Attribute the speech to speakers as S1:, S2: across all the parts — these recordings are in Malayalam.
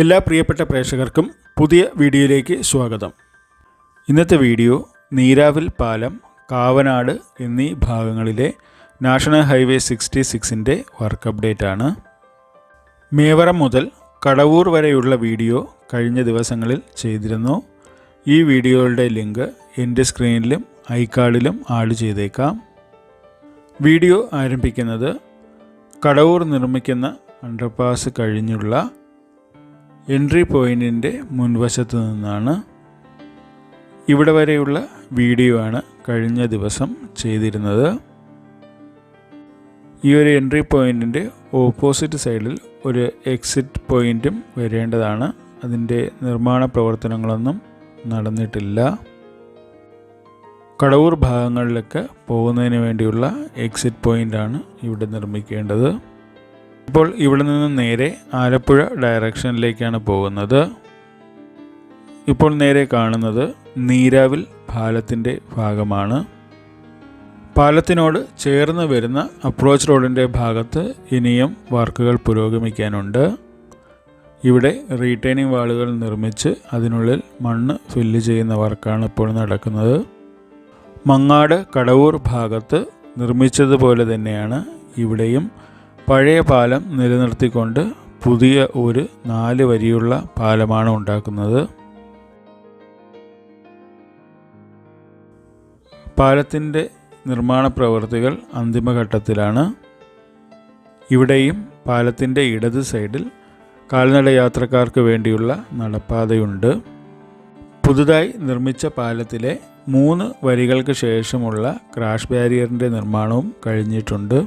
S1: എല്ലാ പ്രിയപ്പെട്ട പ്രേക്ഷകർക്കും പുതിയ വീഡിയോയിലേക്ക് സ്വാഗതം. ഇന്നത്തെ വീഡിയോ നീരാവിൽ പാലം, കാവനാട് എന്നീ ഭാഗങ്ങളിലെ നാഷണൽ ഹൈവേ 66-ൻ്റെ വർക്ക് അപ്ഡേറ്റ് ആണ്. മേവറം മുതൽ കടവൂർ വരെയുള്ള വീഡിയോ കഴിഞ്ഞ ദിവസങ്ങളിൽ ചെയ്തിരുന്നു. ഈ വീഡിയോയുടെ ലിങ്ക് എൻ്റെ സ്ക്രീനിലും ഐക്കാർഡിലും ആഡ് ചെയ്തേക്കാം. വീഡിയോ ആരംഭിക്കുന്നത് കടവൂർ നിർമ്മിക്കുന്ന അണ്ടർപാസ് കഴിഞ്ഞുള്ള എൻട്രി പോയിൻറ്റിൻ്റെ മുൻവശത്ത് നിന്നാണ്. ഇവിടെ വരെയുള്ള വീഡിയോ ആണ് കഴിഞ്ഞ ദിവസം ചെയ്തിരുന്നത്. ഈ ഒരു എൻട്രി പോയിൻറ്റിൻ്റെ ഓപ്പോസിറ്റ് സൈഡിൽ ഒരു എക്സിറ്റ് പോയിൻറ്റും വരേണ്ടതാണ്. അതിൻ്റെ നിർമ്മാണ പ്രവർത്തനങ്ങളൊന്നും നടന്നിട്ടില്ല. കടവൂർ ഭാഗങ്ങളിലൊക്കെ പോകുന്നതിന് വേണ്ടിയുള്ള എക്സിറ്റ് പോയിൻ്റാണ് ഇവിടെ നിർമ്മിക്കേണ്ടത്. ഇപ്പോൾ ഇവിടെ നിന്ന് നേരെ ആലപ്പുഴ ഡയറക്ഷനിലേക്കാണ് പോകുന്നത്. ഇപ്പോൾ നേരെ കാണുന്നത് നീരാവിൽ പാലത്തിൻ്റെ ഭാഗമാണ്. പാലത്തിനോട് ചേർന്ന് വരുന്ന അപ്രോച്ച് റോഡിൻ്റെ ഭാഗത്ത് ഇനിയും വർക്കുകൾ പുരോഗമിക്കാനുണ്ട്. ഇവിടെ റീറ്റെയിനിങ് വാളുകൾ നിർമ്മിച്ച് അതിനുള്ളിൽ മണ്ണ് ഫില്ല് ചെയ്യുന്ന വർക്കാണ് ഇപ്പോൾ നടക്കുന്നത്. മങ്ങാട് കടവൂർ ഭാഗത്ത് നിർമ്മിച്ചതുപോലെ തന്നെയാണ് ഇവിടെയും പഴയ പാലം നിലനിർത്തിക്കൊണ്ട് പുതിയ ഒരു 4 വരിയുള്ള പാലമാണ് ഉണ്ടാക്കുന്നത്. പാലത്തിൻ്റെ നിർമ്മാണ പ്രവൃത്തികൾ അന്തിമഘട്ടത്തിലാണ്. ഇവിടെയും പാലത്തിൻ്റെ ഇടത് സൈഡിൽ കാൽനട യാത്രക്കാർക്ക് വേണ്ടിയുള്ള നടപ്പാതയുണ്ട്. പുതുതായി നിർമ്മിച്ച പാലത്തിലെ 3 വരികൾക്ക് ശേഷമുള്ള ക്രാഷ് ബാരിയറിൻ്റെ നിർമ്മാണവും കഴിഞ്ഞിട്ടുണ്ട്.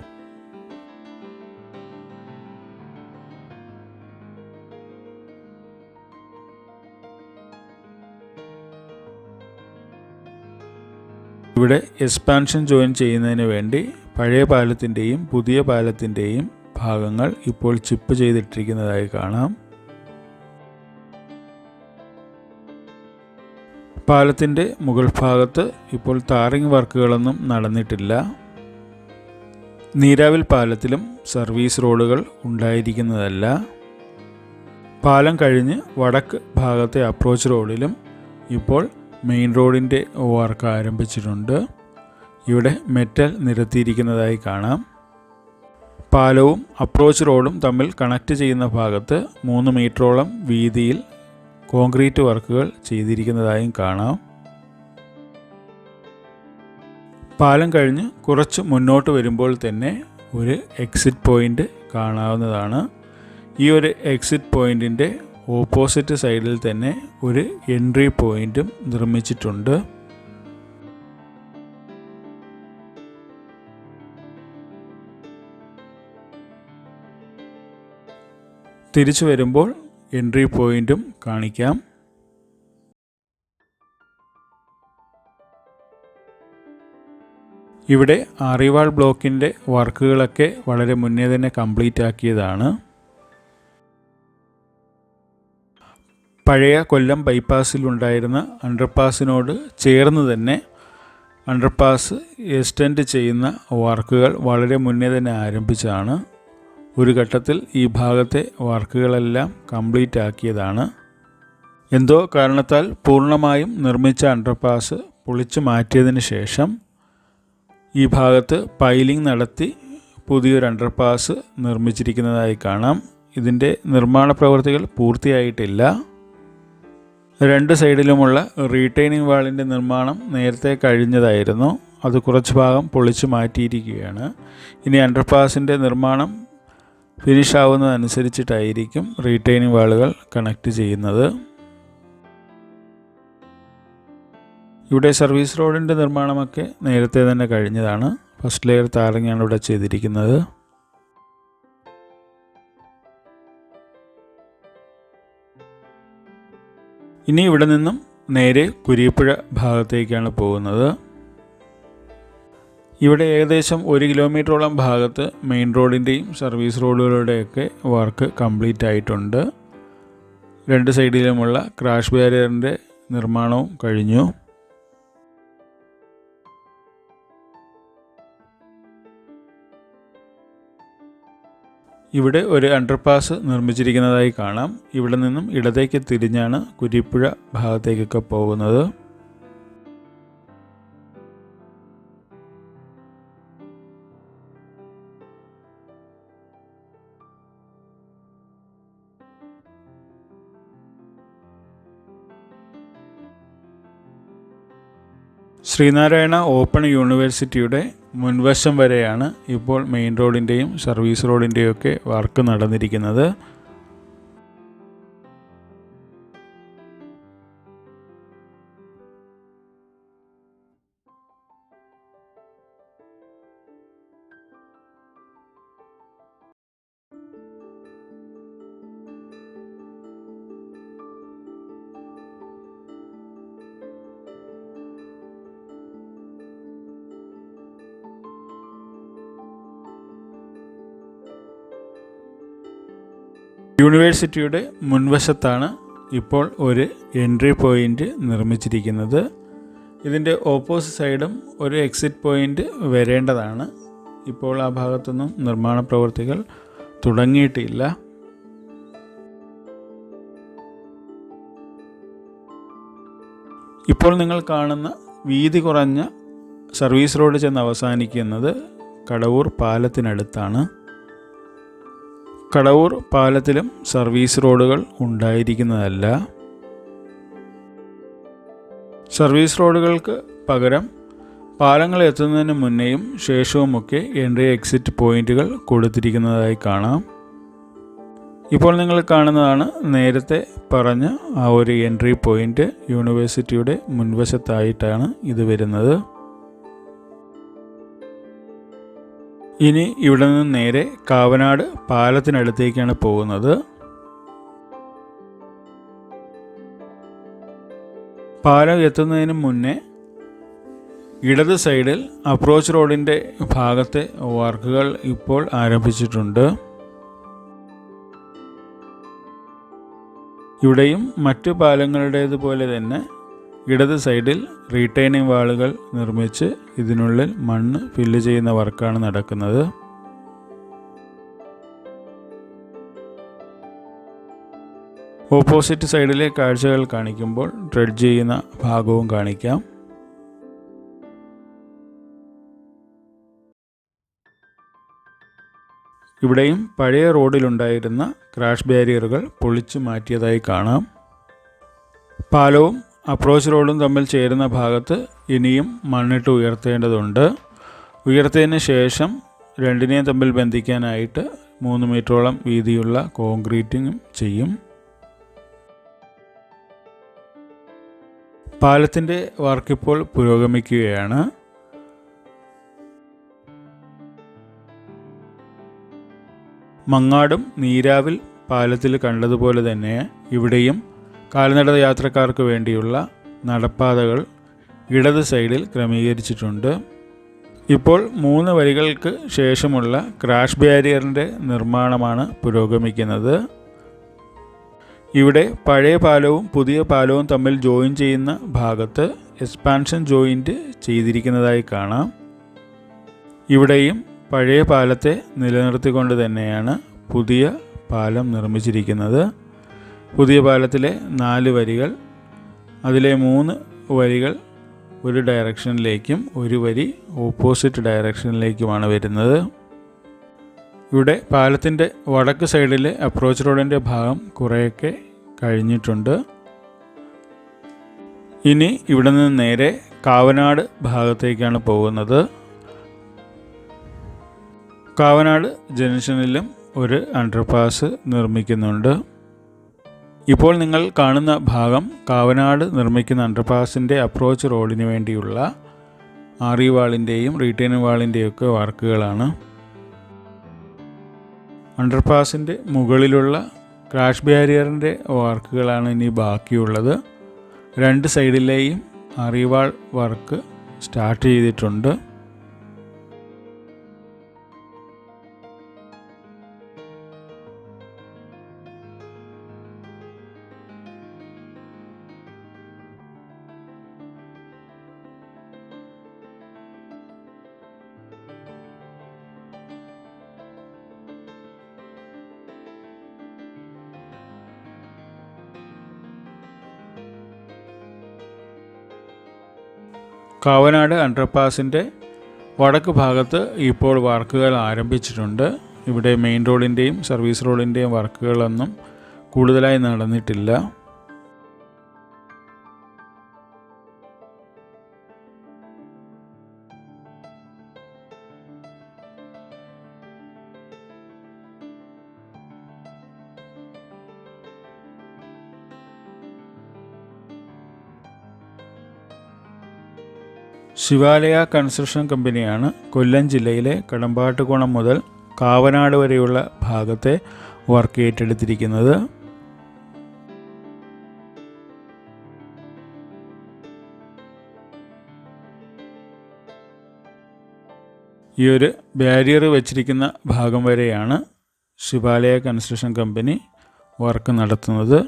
S1: ഇവിടെ എക്സ്പാൻഷൻ ജോയിൻ ചെയ്യുന്നതിന് വേണ്ടി പഴയ പാലത്തിൻ്റെയും പുതിയ പാലത്തിൻ്റെയും ഭാഗങ്ങൾ ഇപ്പോൾ ചിപ്പ് ചെയ്തിട്ടിരിക്കുന്നതായി കാണാം. പാലത്തിൻ്റെ മുകൾ ഭാഗത്ത് ഇപ്പോൾ ടാറിംഗ് വർക്കുകളൊന്നും നടന്നിട്ടില്ല. നീരാവിൽ പാലത്തിലും സർവീസ് റോഡുകൾ ഉണ്ടായിരിക്കുന്നതല്ല. പാലം കഴിഞ്ഞ് വടക്ക് ഭാഗത്തെ അപ്രോച്ച് റോഡിലും ഇപ്പോൾ മെയിൻ റോഡിൻ്റെ വർക്ക് ആരംഭിച്ചിട്ടുണ്ട്. ഇവിടെ മെറ്റൽ നിരത്തിയിരിക്കുന്നതായി കാണാം. പാലവും അപ്രോച്ച് റോഡും തമ്മിൽ കണക്ട് ചെയ്യുന്ന ഭാഗത്ത് 3 മീറ്ററോളം വീതിയിൽ കോൺക്രീറ്റ് വർക്കുകൾ ചെയ്തിരിക്കുന്നതായും കാണാം. പാലം കഴിഞ്ഞ് കുറച്ച് മുന്നോട്ട് വരുമ്പോൾ തന്നെ ഒരു എക്സിറ്റ് പോയിൻ്റ് കാണാവുന്നതാണ്. ഈ ഒരു എക്സിറ്റ് പോയിൻറ്റിൻ്റെ ഓപ്പോസിറ്റ് സൈഡിൽ തന്നെ ഒരു എൻട്രി പോയിൻറ്റും നിർമ്മിച്ചിട്ടുണ്ട്. തിരിച്ചു വരുമ്പോൾ എൻട്രി പോയിൻറ്റും കാണിക്കാം. ഇവിടെ ആറിവാൾ ബ്ലോക്കിൻ്റെ വർക്കുകളൊക്കെ വളരെ മുന്നേ തന്നെ കംപ്ലീറ്റ് ആക്കിയതാണ്. പഴയ കൊല്ലം ബൈപ്പാസിലുണ്ടായിരുന്ന അണ്ടർപാസിനോട് ചേർന്ന് തന്നെ അണ്ടർപാസ് എക്സ്റ്റെൻഡ് ചെയ്യുന്ന വർക്കുകൾ വളരെ മുന്നേ തന്നെ ആരംഭിച്ചതാണ്. ഒരു ഘട്ടത്തിൽ ഈ ഭാഗത്തെ വർക്കുകളെല്ലാം കംപ്ലീറ്റ് ആക്കിയതാണ്. എന്തോ കാരണത്താൽ പൂർണ്ണമായും നിർമ്മിച്ച അണ്ടർപാസ് പൊളിച്ചു മാറ്റിയതിന് ശേഷം ഈ ഭാഗത്ത് പൈലിംഗ് നടത്തി പുതിയൊരു അണ്ടർപാസ് നിർമ്മിച്ചിരിക്കുന്നതായി കാണാം. ഇതിൻ്റെ നിർമ്മാണ പ്രവൃത്തികൾ പൂർത്തിയായിട്ടില്ല. 2 സൈഡിലുമുള്ള റീറ്റെയിനിങ് വാളിൻ്റെ നിർമ്മാണം നേരത്തെ കഴിഞ്ഞതായിരുന്നു. അത് കുറച്ച് ഭാഗം പൊളിച്ചു മാറ്റിയിരിക്കുകയാണ്. ഇനി അണ്ടർപാസിൻ്റെ നിർമ്മാണം ഫിനിഷ് ആവുന്നതനുസരിച്ചിട്ടായിരിക്കും റീറ്റെയിനിങ് വാളുകൾ കണക്ട് ചെയ്യുന്നത്. ഇവിടെ സർവീസ് റോഡിൻ്റെ നിർമ്മാണമൊക്കെ നേരത്തെ തന്നെ കഴിഞ്ഞതാണ്. ഫസ്റ്റ് ലെയർ ടാറിങ്ങാണ് ഇവിടെ ചെയ്തിരിക്കുന്നത്. ഇനി ഇവിടെ നിന്നും നേരെ കുരിപ്പുഴ ഭാഗത്തേക്കാണ് പോകുന്നത്. ഇവിടെ ഏകദേശം 1 കിലോമീറ്ററോളം ഭാഗത്ത് മെയിൻ റോഡിൻ്റെയും സർവീസ് റോഡുകളുടെയൊക്കെ വർക്ക് കംപ്ലീറ്റ് ആയിട്ടുണ്ട്. 2 സൈഡിലുമുള്ള ക്രാഷ് ബാരിയറിൻ്റെ നിർമ്മാണവും കഴിഞ്ഞു. ഇവിടെ ഒരു അണ്ടർപാസ് നിർമ്മിച്ചിരിക്കുന്നതായി കാണാം. ഇവിടെ നിന്നും ഇടത്തേക്ക് തിരിഞ്ഞാണ് കുരിപ്പുഴ ഭാഗത്തേക്കൊക്കെ പോകുന്നത്. ശ്രീനാരായണ ഓപ്പൺ യൂണിവേഴ്സിറ്റിയുടെ മുൻവശം വരെയാണ് ഇപ്പോൾ മെയിൻ റോഡിൻ്റെയും സർവീസ് റോഡിൻ്റെയും ഒക്കെ വർക്ക് നടന്നിരിക്കുന്നത്. യൂണിവേഴ്സിറ്റിയുടെ മുൻവശത്താണ് ഇപ്പോൾ ഒരു എൻട്രി പോയിൻ്റ് നിർമ്മിച്ചിരിക്കുന്നത്. ഇതിൻ്റെ ഓപ്പോസിറ്റ് സൈഡും ഒരു എക്സിറ്റ് പോയിൻ്റ് വരേണ്ടതാണ്. ഇപ്പോൾ ആ ഭാഗത്തൊന്നും നിർമ്മാണ പ്രവൃത്തികൾ തുടങ്ങിയിട്ടില്ല. ഇപ്പോൾ നിങ്ങൾ കാണുന്ന വീതി കുറഞ്ഞ സർവീസ് റോഡ് ചെന്ന് അവസാനിക്കുന്നത് കടവൂർ പാലത്തിനടുത്താണ്. കടവൂർ പാലത്തിലും സർവീസ് റോഡുകൾ ഉണ്ടായിരിക്കുന്നതല്ല. സർവീസ് റോഡുകൾക്ക് പകരം പാലങ്ങൾ എത്തുന്നതിന് മുന്നേയും ശേഷവുമൊക്കെ എൻട്രി എക്സിറ്റ് പോയിന്റുകൾ കൊടുത്തിരിക്കുന്നതായി കാണാം. ഇപ്പോൾ നിങ്ങൾ കാണുന്നതാണ് നേരത്തെ പറഞ്ഞ ആ ഒരു എൻട്രി പോയിന്റ്. യൂണിവേഴ്സിറ്റിയുടെ മുൻവശത്തായിട്ടാണ് ഇത് വരുന്നത്. ഇനി ഇവിടെ നിന്ന് നേരെ കാവനാട് പാലത്തിനടുത്തേക്കാണ് പോകുന്നത്. പാലം എത്തുന്നതിന് മുന്നേ ഇടത് സൈഡിൽ അപ്രോച്ച് റോഡിൻ്റെ ഭാഗത്തെ വർക്കുകൾ ഇപ്പോൾ ആരംഭിച്ചിട്ടുണ്ട്. ഇവിടെയും മറ്റു പാലങ്ങളുടേതുപോലെ തന്നെ ഇടത് സൈഡിൽ റീറ്റൈനിങ് വാളുകൾ നിർമ്മിച്ച് ഇതിനുള്ളിൽ മണ്ണ് ഫില്ല് ചെയ്യുന്ന വർക്കാണ് നടക്കുന്നത്. ഓപ്പോസിറ്റ് സൈഡിലെ കാഴ്ചകൾ കാണിക്കുമ്പോൾ ഡ്രെഡ്ജ് ചെയ്യുന്ന ഭാഗവും കാണിക്കാം. ഇവിടെയും പഴയ റോഡിലുണ്ടായിരുന്ന ക്രാഷ് ബാരിയറുകൾ പൊളിച്ചു മാറ്റിയതായി കാണാം. പാലവും അപ്രോച്ച് റോഡും തമ്മിൽ ചേരുന്ന ഭാഗത്ത് ഇനിയും മണ്ണിട്ട് ഉയർത്തേണ്ടതുണ്ട്. ഉയർത്തിയതിന് ശേഷം രണ്ടിനെയും തമ്മിൽ ബന്ധിക്കാനായിട്ട് 3 മീറ്ററോളം വീതിയുള്ള കോൺക്രീറ്റിംഗ് ചെയ്യും. പാലത്തിൻ്റെ വർക്കിപ്പോൾ പുരോഗമിക്കുകയാണ്. മങ്ങാടും നീരാവിൽ പാലത്തിൽ കണ്ടതുപോലെ തന്നെ ഇവിടെയും കാൽനട യാത്രക്കാർക്ക് വേണ്ടിയുള്ള നടപ്പാതകൾ ഇടത് സൈഡിൽ ക്രമീകരിച്ചിട്ടുണ്ട്. ഇപ്പോൾ 3 വരികൾക്ക് ശേഷമുള്ള ക്രാഷ് ബാരിയറിൻ്റെ നിർമ്മാണമാണ് പുരോഗമിക്കുന്നത്. ഇവിടെ പഴയ പാലവും പുതിയ പാലവും തമ്മിൽ ജോയിൻ ചെയ്യുന്ന ഭാഗത്ത് എക്സ്പാൻഷൻ ജോയിൻറ്റ് ചെയ്തിരിക്കുന്നതായി കാണാം. ഇവിടെയും പഴയ പാലത്തെ നിലനിർത്തിക്കൊണ്ട് തന്നെയാണ് പുതിയ പാലം നിർമ്മിച്ചിരിക്കുന്നത്. പുതിയ പാലത്തിലെ 4 വരികൾ, അതിലെ 3 വരികൾ ഒരു ഡയറക്ഷനിലേക്കും 1 വരി ഓപ്പോസിറ്റ് ഡയറക്ഷനിലേക്കുമാണ് വരുന്നത്. ഇവിടെ പാലത്തിൻ്റെ വടക്ക് സൈഡിലെ അപ്രോച്ച് റോഡിൻ്റെ ഭാഗം കുറേയൊക്കെ കഴിഞ്ഞിട്ടുണ്ട്. ഇനി ഇവിടെ നിന്ന് നേരെ കാവനാട് ഭാഗത്തേക്കാണ് പോകുന്നത്. കാവനാട് ജംഗ്ഷനിലും ഒരു അണ്ടർപാസ് നിർമ്മിക്കുന്നുണ്ട്. ഇപ്പോൾ നിങ്ങൾ കാണുന്ന ഭാഗം കാവനാട് നിർമ്മിക്കുന്ന അണ്ടർപാസിൻ്റെ അപ്രോച്ച് റോഡിന് വേണ്ടിയുള്ള ആറി വാളിൻ്റെയും റീറ്റെയിനിങ് വാളിൻ്റെയും ഒക്കെ വർക്കുകളാണ്. അണ്ടർപാസിൻ്റെ മുകളിലുള്ള ക്രാഷ് ബാരിയറിൻ്റെ വർക്കുകളാണ് ഇനി ബാക്കിയുള്ളത്. 2 സൈഡിലെയും ആറി വാൾ വർക്ക് സ്റ്റാർട്ട് ചെയ്തിട്ടുണ്ട്. കാവനാട് അണ്ടർപാസിൻ്റെ വടക്ക് ഭാഗത്ത് ഇപ്പോൾ വർക്കുകൾ ആരംഭിച്ചിട്ടുണ്ട്. ഇവിടെ മെയിൻ റോഡിൻ്റെയും സർവീസ് റോഡിൻ്റെയും വർക്കുകളൊന്നും കൂടുതലായി നടന്നിട്ടില്ല. ശിവാലയ കൺസ്ട്രക്ഷൻ കമ്പനിയാണ് കൊല്ലം ജില്ലയിലെ കടമ്പാട്ടുകോണം മുതൽ കാവനാട് വരെയുള്ള ഭാഗത്തെ വർക്ക് ഏറ്റെടുത്തിരിക്കുന്നത്. ഈ ഒരു ബാരിയർ വെച്ചിരിക്കുന്ന ഭാഗം വരെയാണ് ശിവാലയ കൺസ്ട്രക്ഷൻ കമ്പനി വർക്ക് നടത്തുന്നത്.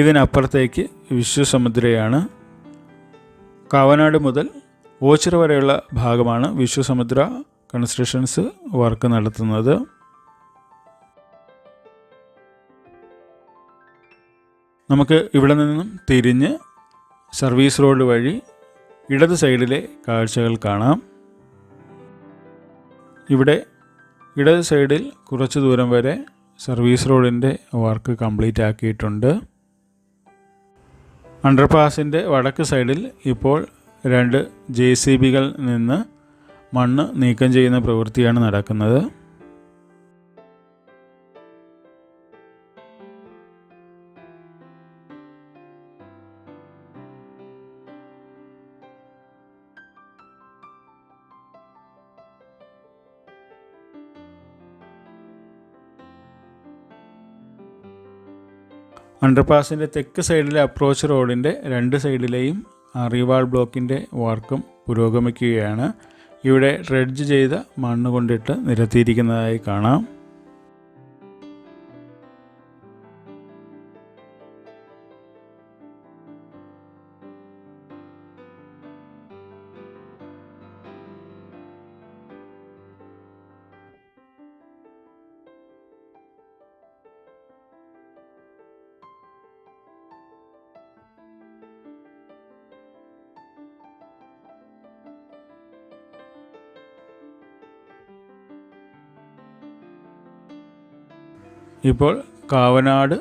S1: ഇതിനപ്പുറത്തേക്ക് വിശ്വസമുദ്രയാണ്. കാവനാട് മുതൽ ഓച്ചിറ വരെയുള്ള ഭാഗമാണ് വിശ്വസമുദ്ര കൺസ്ട്രക്ഷൻസ് വർക്ക് നടത്തുന്നത്. നമുക്ക് ഇവിടെ നിന്നും തിരിഞ്ഞ് സർവീസ് റോഡ് വഴി ഇടത് സൈഡിലെ കാഴ്ചകൾ കാണാം. ഇവിടെ ഇടത് സൈഡിൽ കുറച്ച് ദൂരം വരെ സർവീസ് റോഡിൻ്റെ വർക്ക് കംപ്ലീറ്റ് ആക്കിയിട്ടുണ്ട്. അണ്ടർപാസിൻ്റെ വടക്ക് സൈഡിൽ ഇപ്പോൾ 2 JCBകൾ നിന്ന് മണ്ണ് നീക്കം ചെയ്യുന്ന പ്രവൃത്തിയാണ് നടക്കുന്നത്. അണ്ടർപാസിൻ്റെ തെക്ക് സൈഡിലെ അപ്രോച്ച് റോഡിൻ്റെ 2 സൈഡിലെയും അറിവാൾ ബ്ലോക്കിൻ്റെ വർക്കും പുരോഗമിക്കുകയാണ്. ഇവിടെ ഡ്രെഡ്ജ് ചെയ്ത മണ്ണ് കൊണ്ടിട്ട് നിരത്തിയിരിക്കുന്നതായി കാണാം. ഇപ്പോൾ കാവനാട്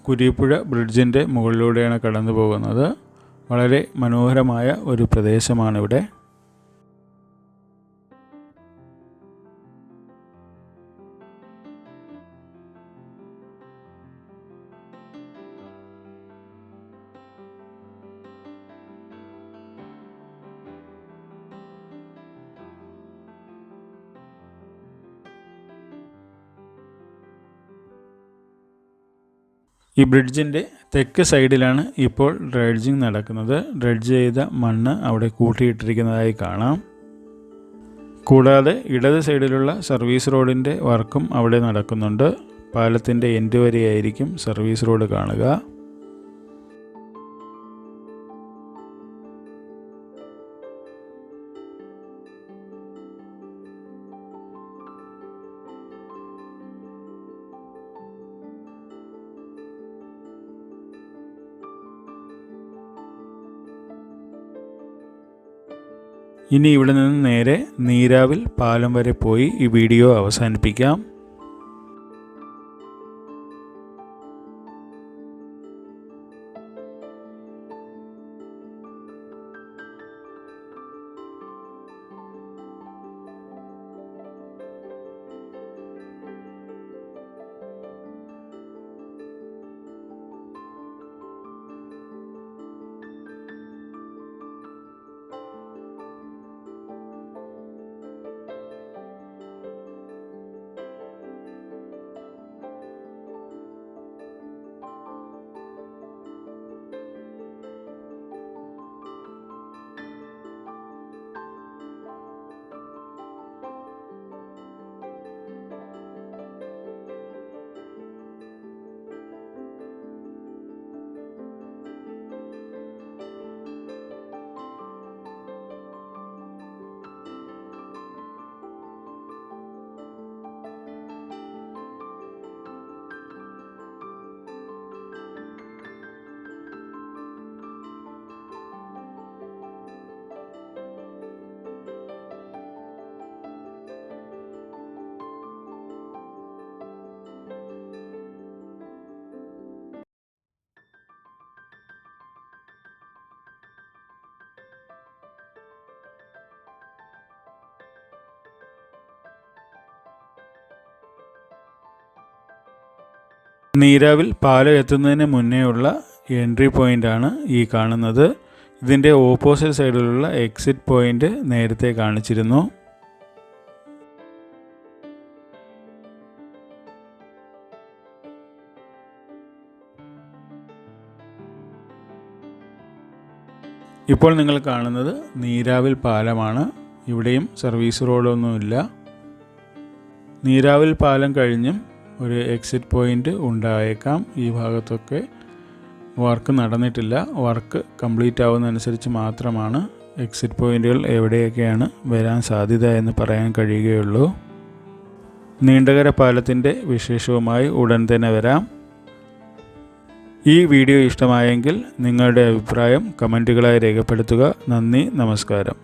S1: കുരീപ്പുഴ ബ്രിഡ്ജിൻ്റെ മുകളിലൂടെയാണ് കടന്നു പോകുന്നത്. വളരെ മനോഹരമായ ഒരു പ്രദേശമാണിവിടെ. ഈ ബ്രിഡ്ജിൻ്റെ തെക്ക് സൈഡിലാണ് ഇപ്പോൾ ഡ്രെഡ്ജിങ് നടക്കുന്നത്. ഡ്രെഡ്ജ് ചെയ്ത മണ്ണ് അവിടെ കൂട്ടിയിട്ടിരിക്കുന്നതായി കാണാം. കൂടാതെ ഇടത് സൈഡിലുള്ള സർവീസ് റോഡിൻ്റെ വർക്കും അവിടെ നടക്കുന്നുണ്ട്. പാലത്തിൻ്റെ എൻഡ് വരെയായിരിക്കും സർവീസ് റോഡ് കാണുക. ഇനി ഇവിടെ നിന്ന് നേരെ നീരാവിൽ പാലം വരെ പോയി ഈ വീഡിയോ അവസാനിപ്പിക്കാം. നീരാവിൽ പാലം എത്തുന്നതിന് മുന്നേ ഉള്ള എൻട്രി പോയിൻ്റാണ് ഈ കാണുന്നത്. ഇതിൻ്റെ ഓപ്പോസിറ്റ് സൈഡിലുള്ള എക്സിറ്റ് പോയിൻ്റ് നേരത്തെ കാണിച്ചിരുന്നു. ഇപ്പോൾ നിങ്ങൾ കാണുന്നത് നീരാവിൽ പാലമാണ്. ഇവിടെയും സർവീസ് റോഡൊന്നുമില്ല. നീരാവിൽ പാലം കഴിഞ്ഞും ഒരു എക്സിറ്റ് പോയിൻ്റ് ഉണ്ടായേക്കാം. ഈ ഭാഗത്തൊക്കെ വർക്ക് നടന്നിട്ടില്ല. വർക്ക് കംപ്ലീറ്റ് ആവുന്നതനുസരിച്ച് മാത്രമാണ് എക്സിറ്റ് പോയിൻ്റുകൾ എവിടെയൊക്കെയാണ് വരാൻ സാധ്യത എന്ന് പറയാൻ കഴിയുകയുള്ളൂ. നീണ്ടകര പാലത്തിൻ്റെ വിശേഷവുമായി ഉടൻ തന്നെ വരാം. ഈ വീഡിയോ ഇഷ്ടമായെങ്കിൽ നിങ്ങളുടെ അഭിപ്രായം കമൻറ്റുകളായി രേഖപ്പെടുത്തുക. നന്ദി, നമസ്കാരം.